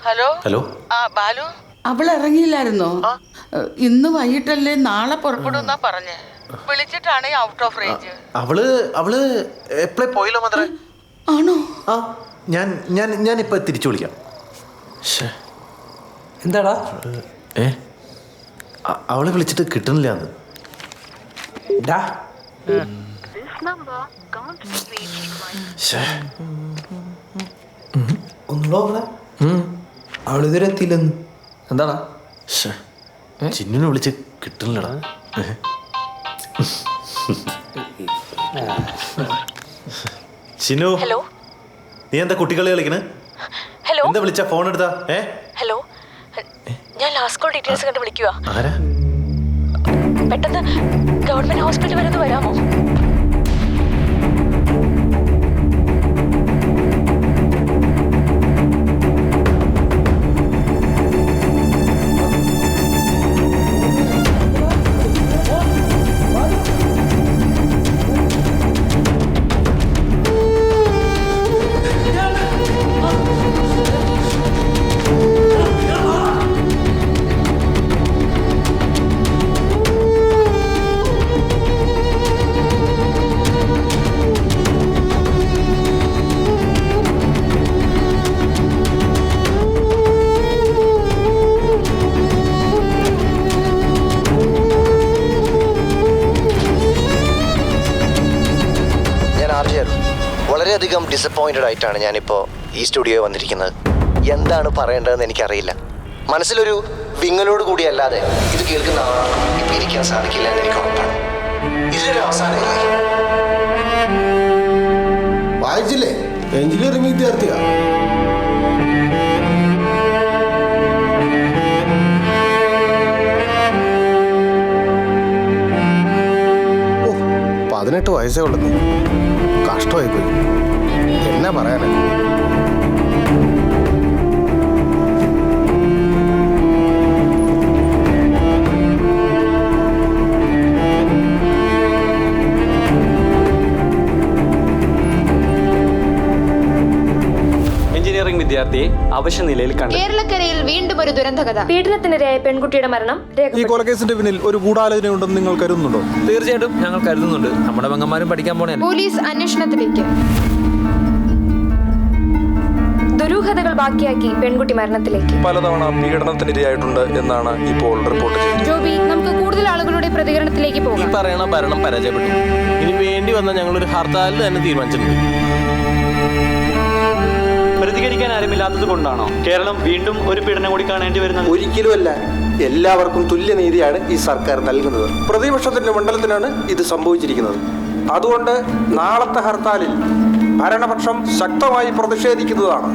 Hello hello Balu, അവൾ ഇറങ്ങിയില്ലായിരുന്നോ? ഇന്ന് വൈകിട്ടല്ലേ നാളെ പുറപ്പെടുന്നാ പറഞ്ഞേ. വിളിച്ചിട്ടാണ് ഔട്ട് ഓഫ് റേഞ്ച്. അവള് എപ്പോഴേ പോയില്ലോ മാത്രേ. ആണോ? ആ ഞാൻ ഇപ്പൊ തിരിച്ചു വിളിക്കാം. എന്താടാ? അവളെ വിളിച്ചിട്ട് കിട്ടുന്നില്ല. ഒന്നുകൂടെ അവളിതുവരെ എത്തിയില്ലെന്ന്. എന്താടാ? ചിന്നുനെ വിളിച്ച് കിട്ടുന്നില്ലടാ. ചിന്നു, ഹലോ, നീ എന്താ കുട്ടികളെ കളിക്കണേ? ഹലോ, എന്താ വിളിച്ച ഫോൺ എടുത്താ? ഹലോ, ഞാൻ ലാസ്റ്റ് കോൾ ഡീറ്റെയിൽസ് കണ്ട് വിളിക്കുക. ആരാ? പെട്ടെന്ന് ഗവൺമെന്റ് ഹോസ്പിറ്റൽ വരെ ഒന്ന് വരാമോ? വളരെയധികം ഡിസപ്പോയിൻറ്റഡ് ആയിട്ടാണ് ഞാനിപ്പോൾ ഈ സ്റ്റുഡിയോയിൽ വന്നിരിക്കുന്നത്. എന്താണ് പറയേണ്ടതെന്ന് എനിക്കറിയില്ല. മനസ്സിലൊരു വിങ്ങലോട് കൂടിയല്ലാതെ ഇത് കേൾക്കുന്ന ആളാണ് ഇപ്പം ഇരിക്കാൻ സാധിക്കില്ല എന്ന് എനിക്ക് ഉറപ്പാണ്. ഇതിലൊരു അവസാനമില്ലേ? വായിച്ചില്ലേ? എഞ്ചിനീയറിംഗ് വിദ്യാർത്ഥിയാ. ഓ, 18 വയസ്സേ ഉള്ളൂ. കഷ്ടമായി പോയി. എന്നാ പറയാനാ? എഞ്ചിനീയറിംഗ് വിദ്യാർത്ഥിയെ അവശ്യ നിലയിൽ കണ്ടു. കേരളക്കരയിൽ വീണ്ടും ഒരു ദുരന്ത കഥ. പീഡനത്തിനിരയായ പെൺകുട്ടിയുടെ മരണം. ഈ കൊലക്കേസിന്റെ പിന്നിൽ ഒരു ഗൂഢാലോചന ഉണ്ടെന്ന് നിങ്ങൾ കരുതുന്നുണ്ടോ? തീർച്ചയായിട്ടും ഞങ്ങൾ കരുതുന്നുണ്ട്. നമ്മുടെ പെങ്ങന്മാരും പഠിക്കാൻ പോണേ. പോലീസ് അന്വേഷണത്തിലേക്ക്. ദുരൂഹതകൾ ബാക്കിയാക്കി പെൺകുട്ടി മരണത്തിലേക്ക്. പലതവണ പീഡനത്തിനിരയായിട്ടുണ്ട് എന്നാണ് ഇപ്പോൾ റിപ്പോർട്ട് ചെയ്തത്. ജോബി, നമുക്ക് കൂടുതൽ ആളുകളുടെ പ്രതികരണത്തിലേക്ക് ഈ പോകാം. പറയണ ഭരണം പരാജയപ്പെട്ടു. ഇനി വേണ്ടി വന്ന ഞങ്ങളൊരു ഹർത്താലിൽ തന്നെ തീരുമാനിച്ചിട്ടുണ്ട്. പ്രതികരിക്കാൻ ആരുമില്ലാത്തത് കൊണ്ടാണോ കേരളം വീണ്ടും ഒരു പീഡനം കൂടി കാണേണ്ടി വരുന്നത്? ഒരിക്കലുമല്ല. എല്ലാവർക്കും തുല്യനീതിയാണ് ഈ സർക്കാർ നൽകുന്നത്. പ്രതിപക്ഷത്തിന്റെ മണ്ഡലത്തിനാണ് ഇത് സംഭവിച്ചിരിക്കുന്നത്. അതുകൊണ്ട് നാളത്തെ ഹർത്താലിൽ ഭരണപക്ഷം ശക്തമായി പ്രതിഷേധിക്കുന്നതാണ്.